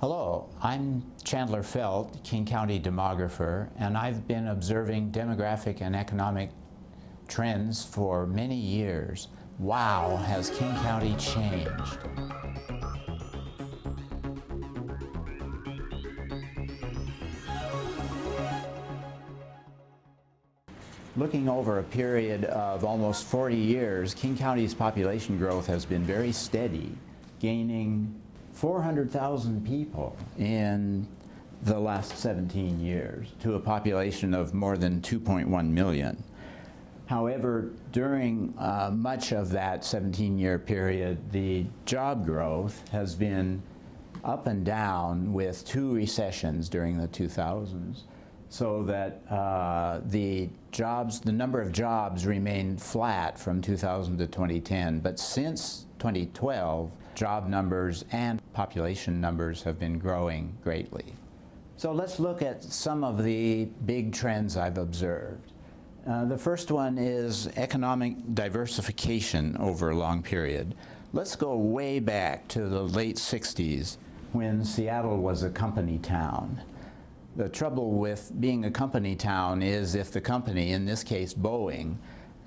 Hello, I'm Chandler Felt, King County Demographer, and I've been observing demographic and economic trends for many years. Wow, has King County changed? Looking over a period of almost 40 years, King County's population growth has been very steady, gaining 400,000 people in the last 17 years to a population of more than 2.1 million. However, during much of that 17-year period, the job growth has been up and down with two recessions during the 2000s, so that the number of jobs remained flat from 2000 to 2010. But since 2012, job numbers and population numbers have been growing greatly. So let's look at some of the big trends I've observed. The first one is economic diversification over a long period. Let's go way back to the late 60s when Seattle was a company town. The trouble with being a company town is if the company, in this case Boeing,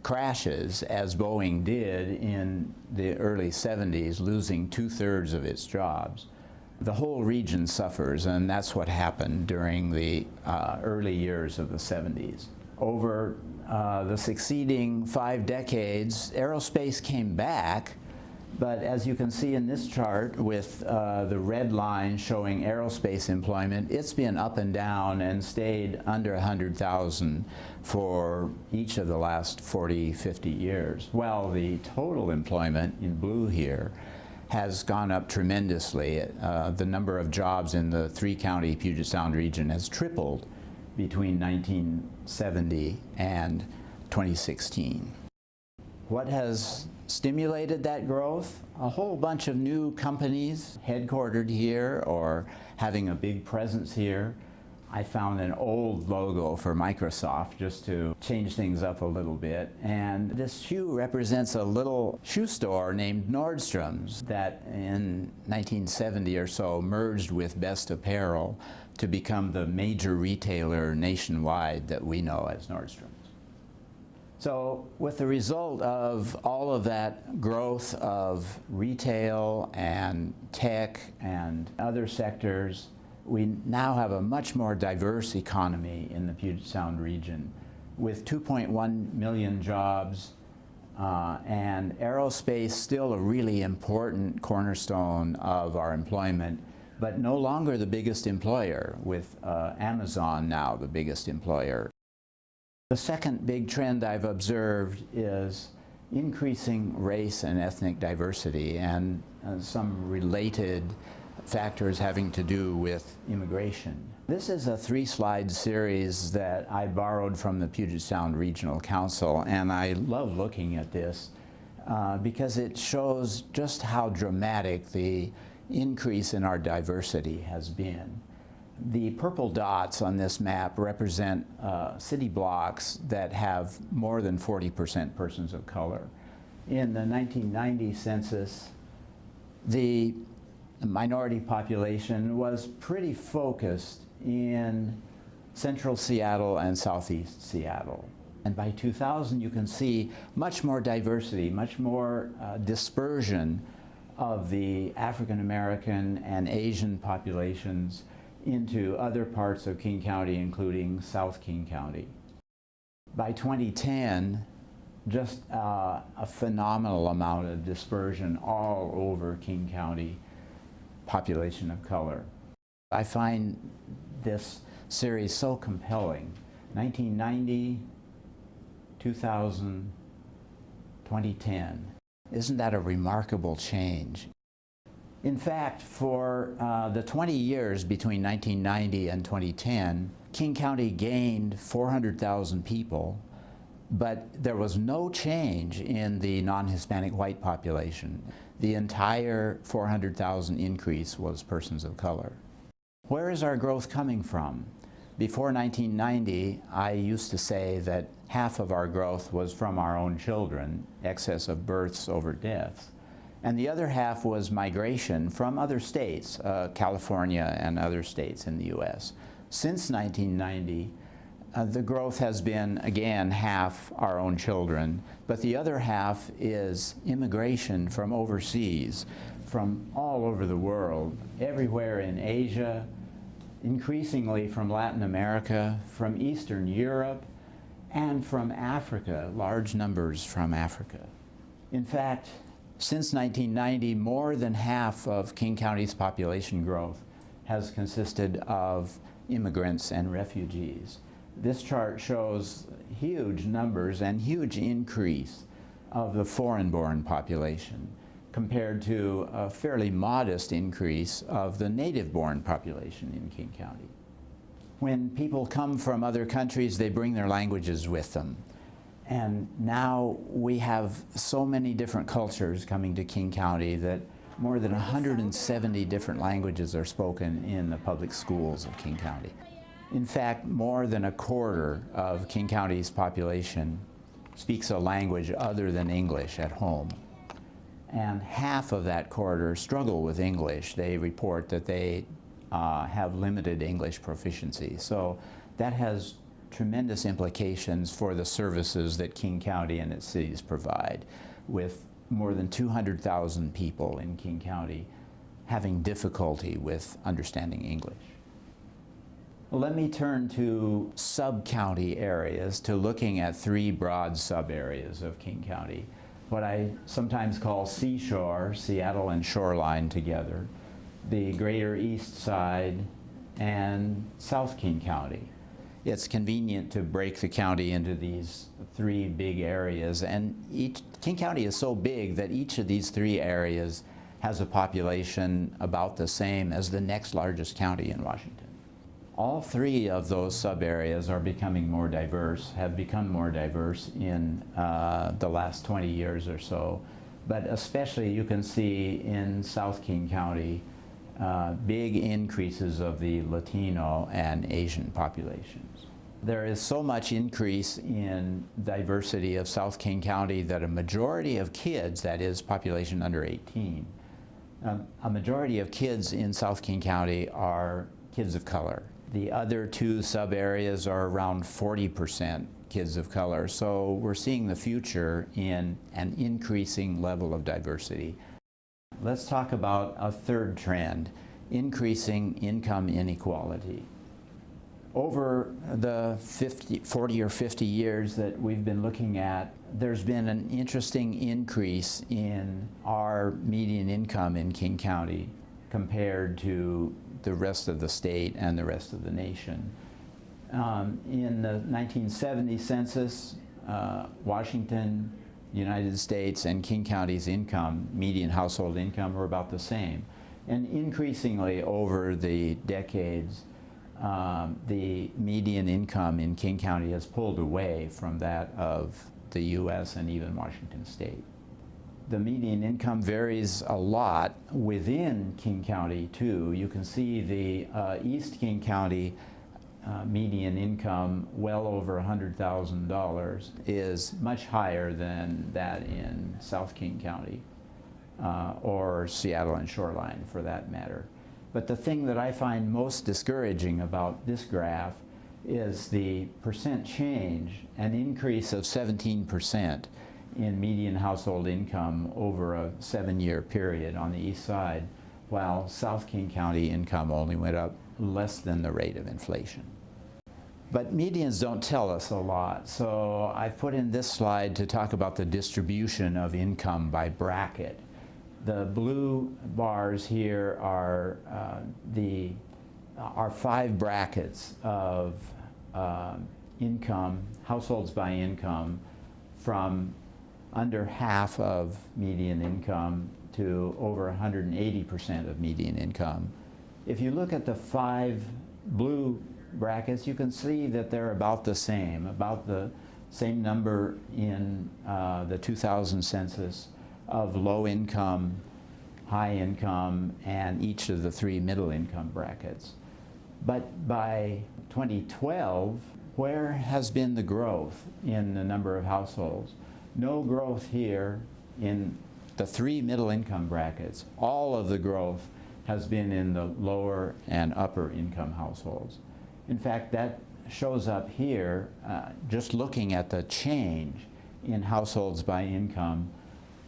crashes, as Boeing did in the early 70s, losing 2/3 of its jobs, the whole region suffers, and that's what happened during the early years of the 70s. Over the succeeding 5 decades, aerospace came back, but as you can see in this chart with the red line showing aerospace employment, it's been up and down and stayed under 100,000 for each of the last 40, 50 years, while the total employment in blue here has gone up tremendously. The number of jobs in the 3-county Puget Sound region has tripled between 1970 and 2016. What has stimulated that growth? A whole bunch of new companies headquartered here or having a big presence here. I found an old logo for Microsoft just to change things up a little bit. And this shoe represents a little shoe store named Nordstrom's that in 1970 or so merged with Best Apparel to become the major retailer nationwide that we know as Nordstrom's. So with the result of all of that growth of retail and tech and other sectors, we now have a much more diverse economy in the Puget Sound region with 2.1 million jobs and aerospace still a really important cornerstone of our employment, but no longer the biggest employer, with Amazon now the biggest employer. The second big trend I've observed is increasing race and ethnic diversity and some related factors having to do with immigration. This is a 3-slide series that I borrowed from the Puget Sound Regional Council, and I love looking at this because it shows just how dramatic the increase in our diversity has been. The purple dots on this map represent city blocks that have more than 40% persons of color. In the 1990 census, the minority population was pretty focused in central Seattle and southeast Seattle. And by 2000, you can see much more diversity, much more dispersion of the African American and Asian populations into other parts of King County, including South King County. By 2010, just a phenomenal amount of dispersion all over King County population of color. I find this series so compelling. 1990, 2000, 2010. Isn't that a remarkable change? In fact, for the 20 years between 1990 and 2010, King County gained 400,000 people, but there was no change in the non-Hispanic white population. The entire 400,000 increase was persons of color. Where is our growth coming from? Before 1990, I used to say that half of our growth was from our own children, excess of births over deaths. And the other half was migration from other states, California and other states in the U.S. Since 1990, the growth has been, again, half our own children, but the other half is immigration from overseas, from all over the world, everywhere in Asia, increasingly from Latin America, from Eastern Europe, and from Africa, large numbers from Africa. In fact, since 1990, more than half of King County's population growth has consisted of immigrants and refugees. This chart shows huge numbers and huge increase of the foreign-born population compared to a fairly modest increase of the native-born population in King County. When people come from other countries, they bring their languages with them. And now we have so many different cultures coming to King County that more than 170 different languages are spoken in the public schools of King County. In fact, more than a quarter of King County's population speaks a language other than English at home. And half of that quarter struggle with English. They report that they have limited English proficiency. So that has tremendous implications for the services that King County and its cities provide, with more than 200,000 people in King County having difficulty with understanding English. Well, let me turn to sub-county areas, to looking at three broad sub-areas of King County, what I sometimes call seashore, Seattle and shoreline together, the greater east side, and South King County. It's convenient to break the county into these three big areas, and King County is so big that each of these three areas has a population about the same as the next largest county in Washington. All three of those sub-areas are becoming more diverse, have become more diverse in the last 20 years or so, but especially you can see in South King County big increases of the Latino and Asian populations. There is so much increase in diversity of South King County that a majority of kids, that is population under 18, a majority of kids in South King County are kids of color. The other two sub-areas are around 40% kids of color. So we're seeing the future in an increasing level of diversity. Let's talk about a third trend, increasing income inequality. Over the 40 or 50 years that we've been looking at, there's been an interesting increase in our median income in King County compared to the rest of the state and the rest of the nation. In the 1970 census, Washington, United States, and King County's income, median household income, were about the same. And increasingly over the decades, the median income in King County has pulled away from that of the U.S. and even Washington State. The median income varies a lot within King County too. You can see the East King County median income, well over $100,000, is much higher than that in South King County or Seattle and Shoreline for that matter. But the thing that I find most discouraging about this graph is the percent change, an increase of 17% in median household income over a 7-year period on the east side, while South King County income only went up less than the rate of inflation. But medians don't tell us a lot, so I've put in this slide to talk about the distribution of income by bracket. The blue bars here are our 5 brackets of income, households by income, from under half of median income to over 180% of median income. If you look at the 5 blue brackets, you can see that they're about the same number in the 2000 census of low income, high income, and each of the 3 middle income brackets. But by 2012, where has been the growth in the number of households? No growth here in the three middle income brackets, all of the growth has been in the lower and upper income households. In fact, that shows up here, just looking at the change in households by income,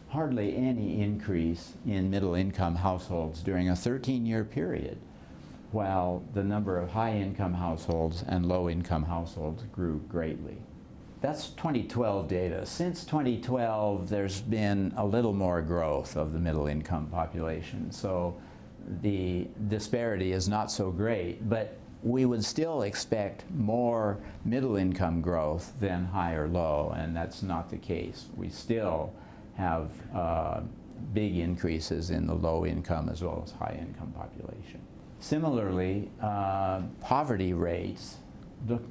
hardly any increase in middle income households during a 13-year period, while the number of high income households and low income households grew greatly. That's 2012 data. Since 2012, there's been a little more growth of the middle income population, so the disparity is not so great, but we would still expect more middle income growth than high or low, and that's not the case. We still have big increases in the low income as well as high income population. Similarly, poverty rates,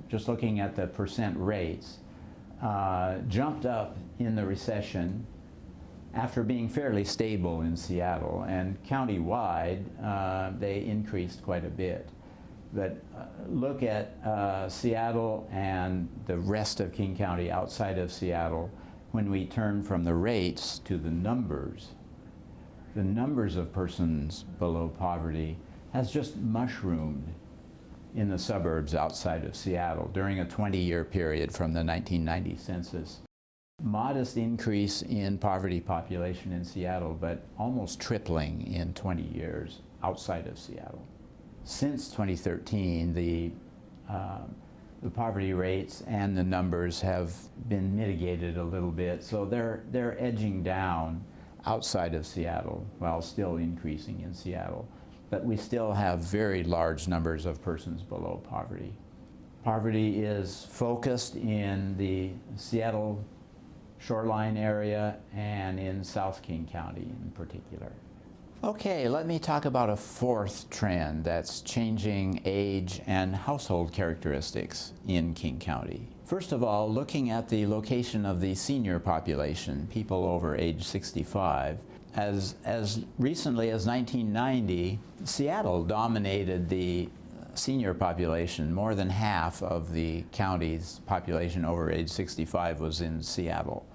just looking at the percent rates, jumped up in the recession after being fairly stable in Seattle, and countywide they increased quite a bit. But look at Seattle and the rest of King County outside of Seattle. When we turn from the rates to the numbers of persons below poverty has just mushroomed in the suburbs outside of Seattle during a 20-year period from the 1990 census. Modest increase in poverty population in Seattle, but almost tripling in 20 years outside of Seattle. Since 2013, the poverty rates and the numbers have been mitigated a little bit, so they're edging down outside of Seattle while still increasing in Seattle. But we still have very large numbers of persons below poverty. Poverty is focused in the Seattle shoreline area and in South King County in particular. Okay, let me talk about a fourth trend that's changing age and household characteristics in King County. First of all, looking at the location of the senior population, people over age 65, as recently as 1990, Seattle dominated the senior population. More than half of the county's population over age 65 was in Seattle.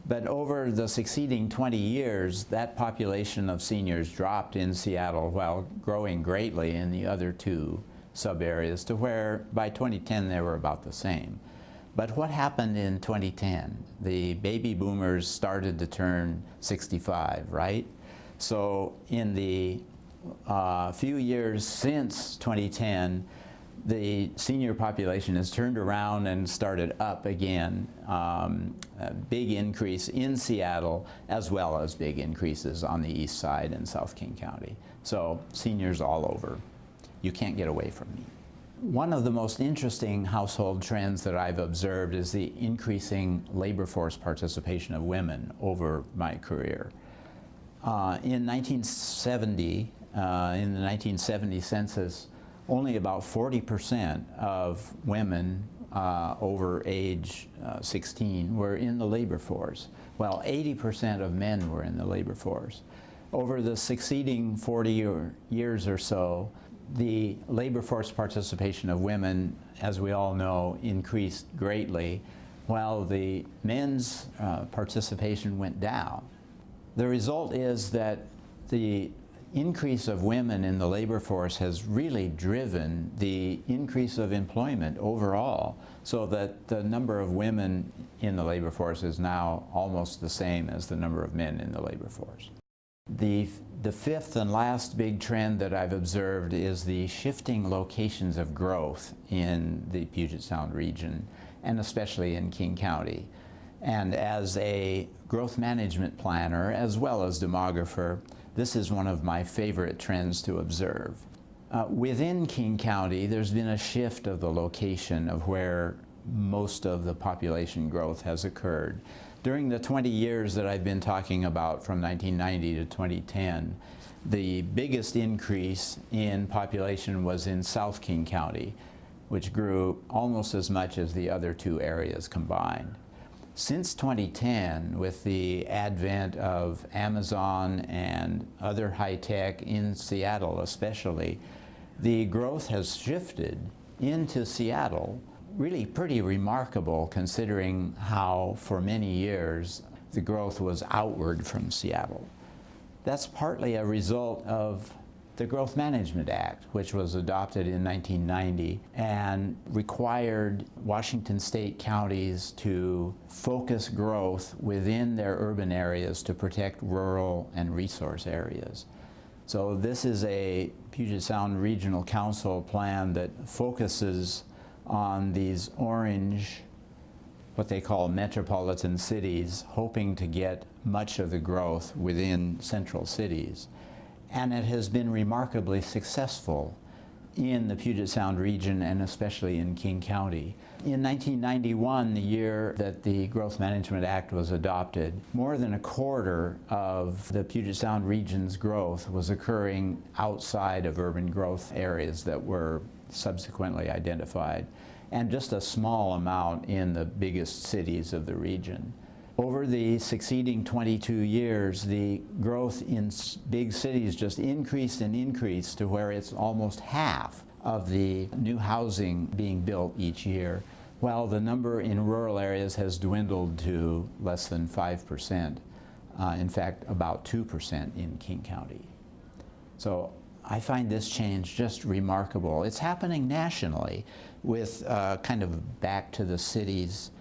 But over the succeeding 20 years, that population of seniors dropped in Seattle while growing greatly in the other two sub-areas to where by 2010 they were about the same. But what happened in 2010? The baby boomers started to turn 65, right? So in the few years since 2010, the senior population has turned around and started up again. A big increase in Seattle, as well as big increases on the east side in South King County. So seniors all over. You can't get away from me. One of the most interesting household trends that I've observed is the increasing labor force participation of women over my career. In 1970, in the 1970 census, only about 40% of women over age 16 were in the labor force, while 80% of men were in the labor force. Over the succeeding 40 years or so, the labor force participation of women, as we all know, increased greatly, while the men's participation went down. The result is that the increase of women in the labor force has really driven the increase of employment overall, so that the number of women in the labor force is now almost the same as the number of men in the labor force. The fifth and last big trend that I've observed is the shifting locations of growth in the Puget Sound region, and especially in King County. And as a growth management planner, as well as demographer, this is one of my favorite trends to observe. Within King County, there's been a shift of the location of where most of the population growth has occurred. During the 20 years that I've been talking about, from 1990 to 2010, the biggest increase in population was in South King County, which grew almost as much as the other two areas combined. Since 2010, with the advent of Amazon and other high tech in Seattle especially, the growth has shifted into Seattle. Really pretty remarkable, considering how for many years the growth was outward from Seattle. That's partly a result of the Growth Management Act, which was adopted in 1990 and required Washington state counties to focus growth within their urban areas to protect rural and resource areas. So this is a Puget Sound Regional Council plan that focuses on these orange, what they call metropolitan cities, hoping to get much of the growth within central cities. And it has been remarkably successful in the Puget Sound region and especially in King County. In 1991, the year that the Growth Management Act was adopted, more than a quarter of the Puget Sound region's growth was occurring outside of urban growth areas that were subsequently identified, and just a small amount in the biggest cities of the region. Over the succeeding 22 years, the growth in big cities just increased and increased to where it's almost half of the new housing being built each year, while the number in rural areas has dwindled to less than 5%. In fact, about 2% in King County. So I find this change just remarkable. It's happening nationally with kind of back to the cities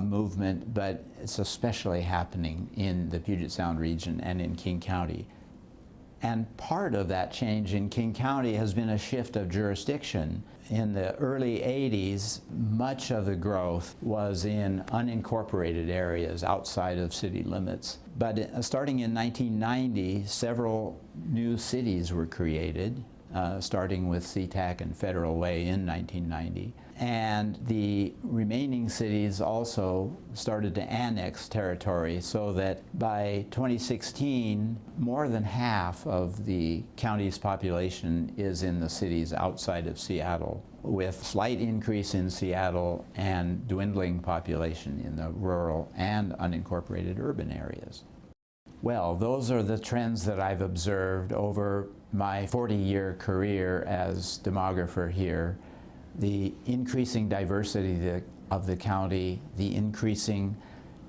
movement, but it's especially happening in the Puget Sound region and in King County. And part of that change in King County has been a shift of jurisdiction. In the early 80s, much of the growth was in unincorporated areas outside of city limits. But starting in 1990, several new cities were created, starting with SeaTac and Federal Way in 1990. And the remaining cities also started to annex territory, so that by 2016, more than half of the county's population is in the cities outside of Seattle, with slight increase in Seattle and dwindling population in the rural and unincorporated urban areas. Well, those are the trends that I've observed over my 40-year career as demographer here. The increasing diversity of the county, the increasing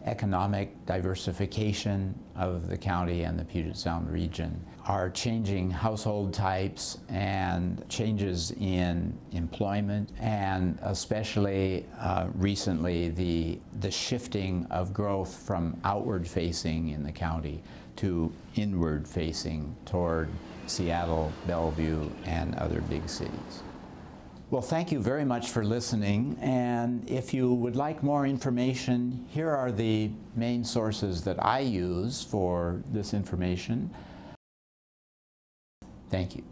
economic diversification of the county and the Puget Sound region, are changing household types and changes in employment, and especially recently the shifting of growth from outward facing in the county to inward facing toward Seattle, Bellevue, and other big cities. Well, thank you very much for listening, and if you would like more information, here are the main sources that I use for this information. Thank you.